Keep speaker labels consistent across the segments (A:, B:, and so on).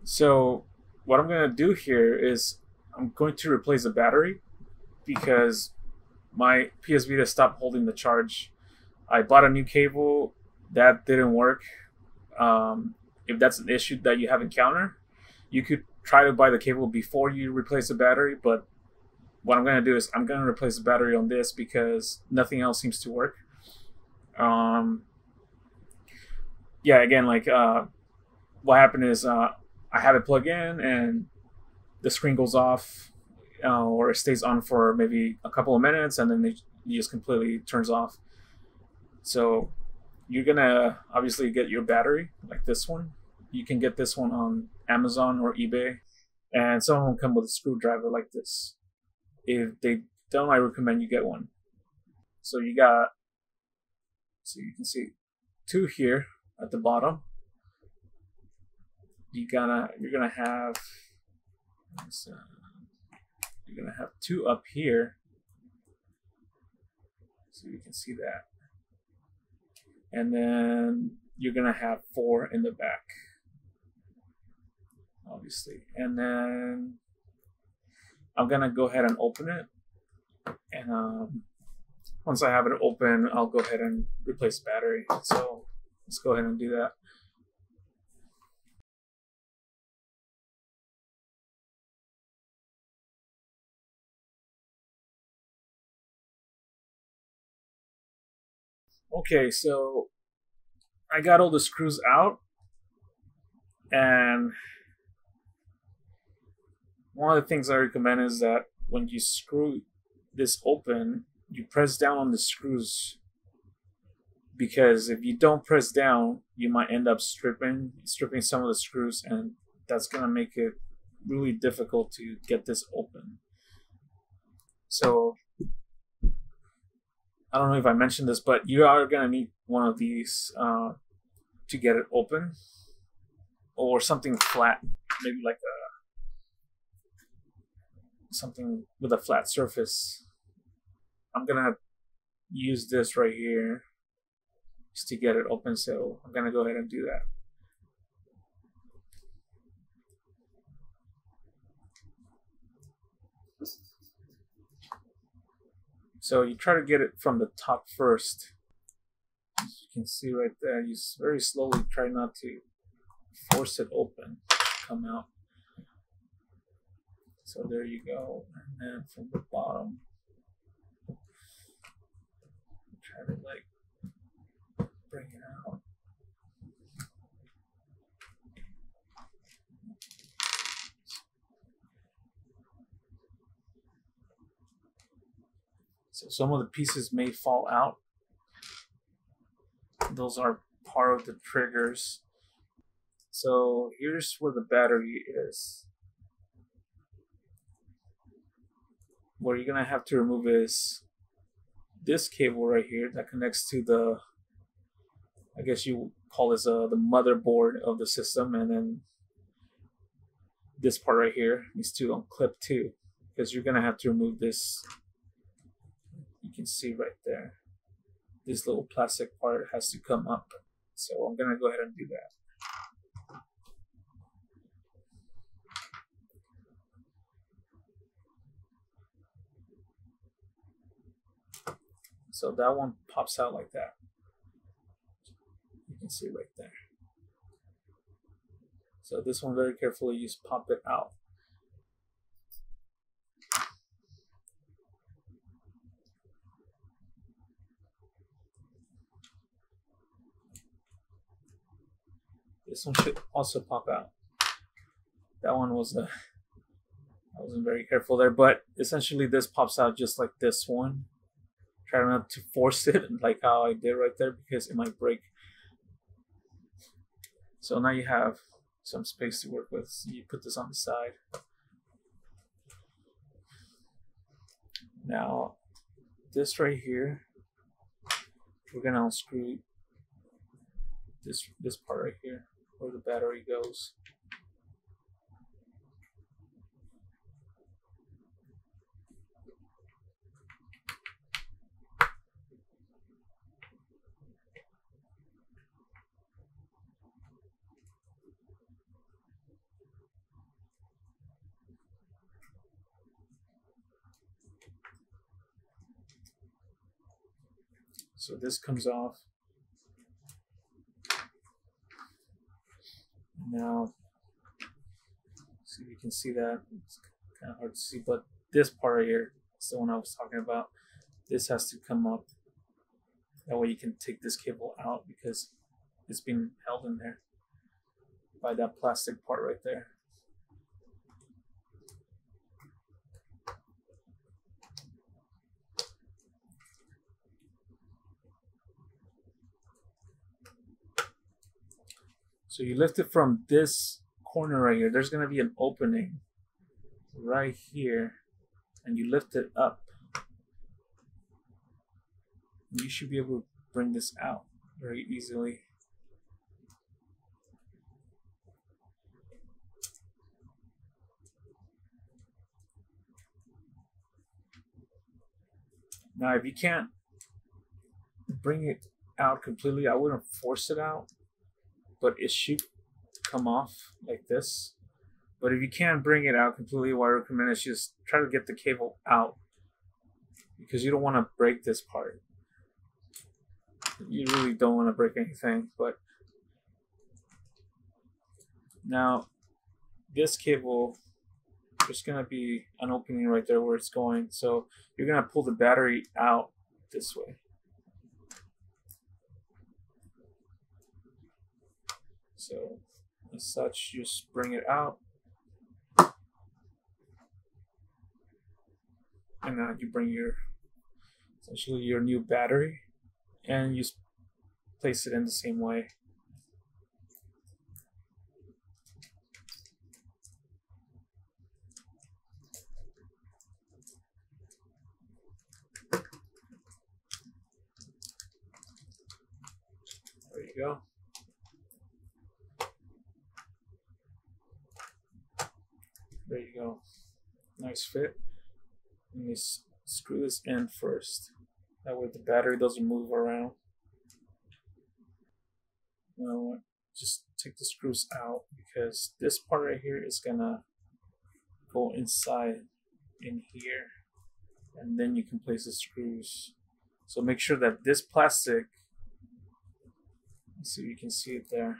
A: So what I'm going to do here is I'm going to replace the battery because my PS Vita stopped holding the charge. I bought a new cable that didn't work. If that's an issue that you have encountered, you could try to buy the cable before you replace the battery. But what I'm going to do is I'm going to replace the battery on this because nothing else seems to work. Yeah, again, like what happened is I have it plugged in and the screen goes off, or it stays on for maybe a couple of minutes and then it just completely turns off. So you're gonna obviously get your battery like this one. You can get this one on Amazon or eBay, and some of them come with a screwdriver like this. If they don't, I recommend you get one. So you can see two here at the bottom. You're gonna have two up here, so you can see that, and then you're gonna have four in the back, obviously. And then I'm gonna go ahead and open it, and once I have it open, I'll go ahead and replace the battery. So let's go ahead and do that. Okay, so I got all the screws out, and one of the things I recommend is that when you screw this open, you press down on the screws, because if you don't press down, you might end up stripping some of the screws, and that's gonna make it really difficult to get this open. So I don't know if I mentioned this, but you are gonna need one of these to get it open, or something flat, maybe like something with a flat surface. I'm gonna use this right here just to get it open, so I'm gonna go ahead and do that. So you try to get it from the top first. As you can see right there, you very slowly try not to force it open, come out. So there you go. And then from the bottom, try to like bring it out. So some of the pieces may fall out. Those are part of the triggers. So here's where the battery is. What you're gonna have to remove is this cable right here that connects to the, I guess you call this the motherboard of the system, and then this part right here needs to unclip too, because you're gonna have to remove this. You can see right there, this little plastic part has to come up. So I'm gonna go ahead and do that. So that one pops out like that. You can see right there. So this one, very carefully, you just pop it out. This one should also pop out. That one was I wasn't very careful there, but essentially this pops out just like this one. Try not to force it like how I did right there, because it might break. So now you have some space to work with. So you put this on the side. Now this right here, we're gonna unscrew this part right here where the battery goes. So this comes off. Now, see if you can see that. It's kind of hard to see, but this part right here is the one I was talking about. This has to come up. That way you can take this cable out because it's being held in there by that plastic part right there. So you lift it from this corner right here. There's going to be an opening right here, and you lift it up. You should be able to bring this out very easily. Now, if you can't bring it out completely, I wouldn't force it out, but it should come off like this. But if you can't bring it out completely, what I recommend is just try to get the cable out, because you don't want to break this part. You really don't want to break anything. But now this cable, there's going to be an opening right there where it's going, so you're going to pull the battery out this way. So as such, just bring it out, and now you bring your, essentially your new battery, and you place it in the same way. There you go. There you go. Nice fit. Let me screw this in first. That way the battery doesn't move around. Now just take the screws out, because this part right here is gonna go inside in here, and then you can place the screws. So make sure that this plastic, let's see if you can see it there,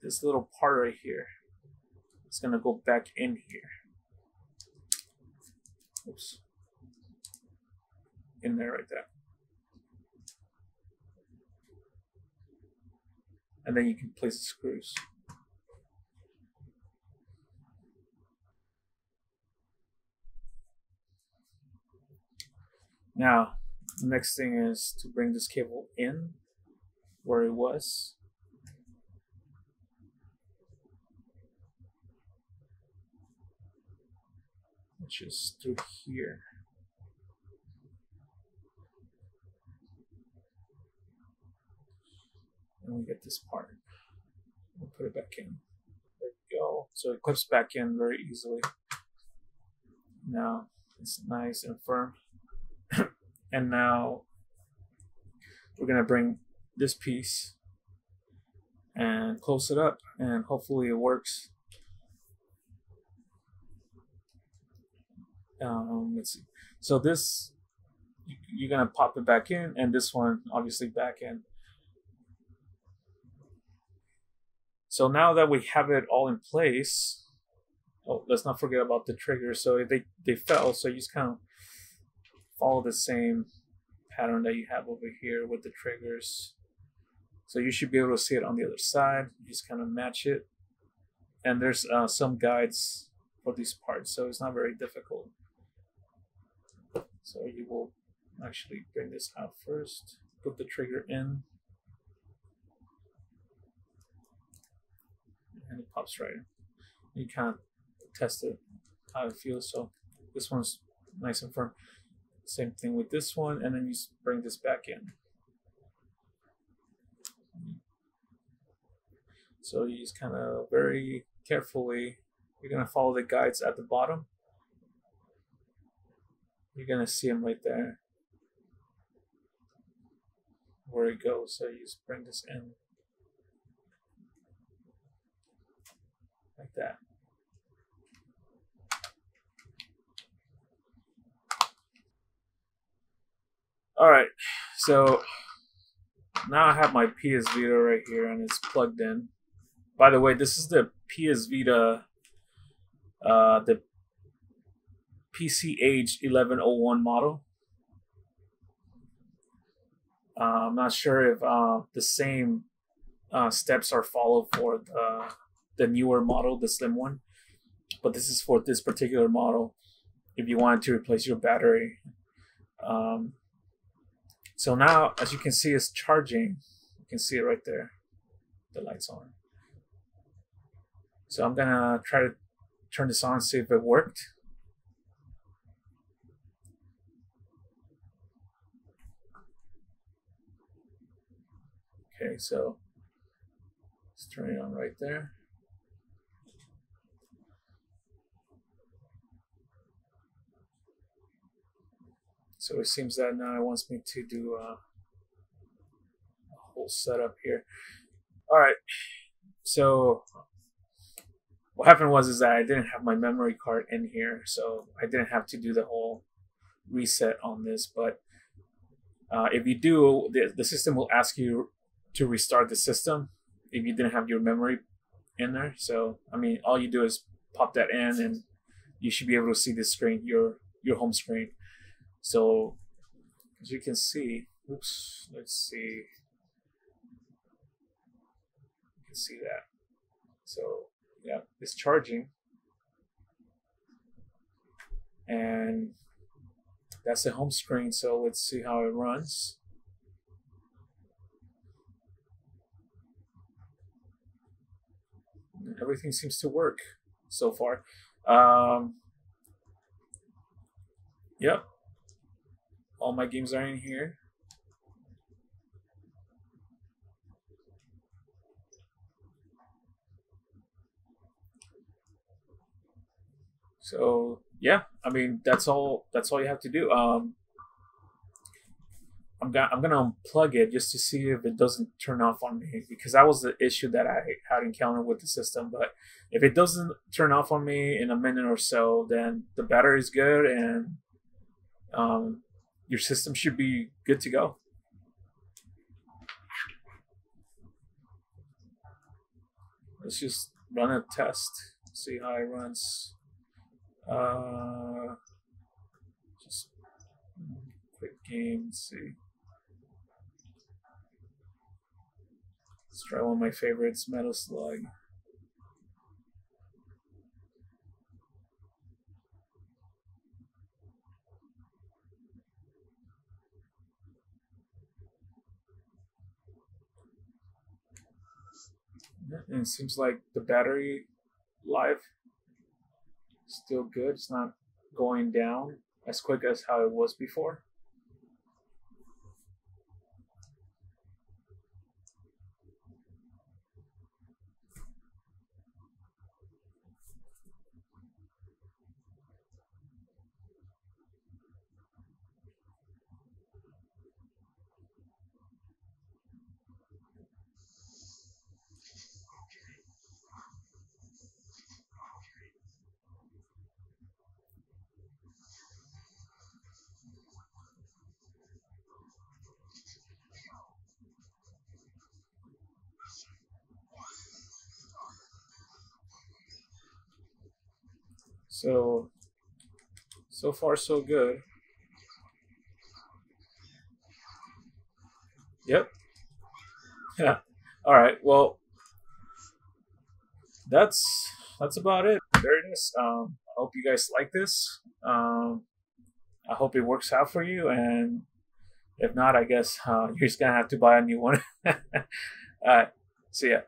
A: this little part right here is gonna go back in here. Oops. In there right there. And then you can place the screws. Now, the next thing is to bring this cable in where it was. Which is through here. And we get this part. We'll put it back in. There we go. So it clips back in very easily. Now it's nice and firm. And now we're gonna bring this piece and close it up, and hopefully it works. Let's see. So this, you're gonna pop it back in, and this one obviously back in. So now that we have it all in place, oh, let's not forget about the triggers. So they fell, so you just kind of follow the same pattern that you have over here with the triggers. So you should be able to see it on the other side. You just kind of match it. And there's some guides for these parts, so it's not very difficult. So you will actually bring this out first, put the trigger in, and it pops right in. You kind of test it, how it feels. So this one's nice and firm. Same thing with this one, and then you bring this back in. So you just kind of very carefully, you're going to follow the guides at the bottom. You're going to see them right there where it goes. So you just bring this in like that. All right, so now I have my PS Vita right here and it's plugged in. By the way, this is the PS Vita, the PCH 1101 model. I'm not sure if the same steps are followed for the newer model, the slim one, but this is for this particular model. If you wanted to replace your battery, so now as you can see, it's charging. You can see it right there. The light's on. So I'm gonna try to turn this on, see if it worked. Okay, so let's turn it on right there. So it seems that now it wants me to do a whole setup here. All right, so what happened was that I didn't have my memory card in here, so I didn't have to do the whole reset on this. But if you do, the system will ask you to restart the system if you didn't have your memory in there. So I mean, all you do is pop that in, and you should be able to see the screen, your home screen. So as you can see, oops, let's see. You can see that. So yeah, it's charging, and that's the home screen. So let's see how it runs. Everything seems to work so far. Yep, all my games are in here. So yeah, I mean that's all you have to do. I'm gonna unplug it just to see if it doesn't turn off on me, because that was the issue that I had encountered with the system. But if it doesn't turn off on me in a minute or so, then the battery is good, and your system should be good to go. Let's just run a test, see how it runs. Just quick game. Let's see. Let's try one of my favorites, Metal Slug. And it seems like the battery life is still good. It's not going down as quick as how it was before. So far so good. Yep. Yeah. All right. Well, that's about it. There it is. I hope you guys like this. I hope it works out for you, and if not, I guess you're just gonna have to buy a new one. All right. See ya.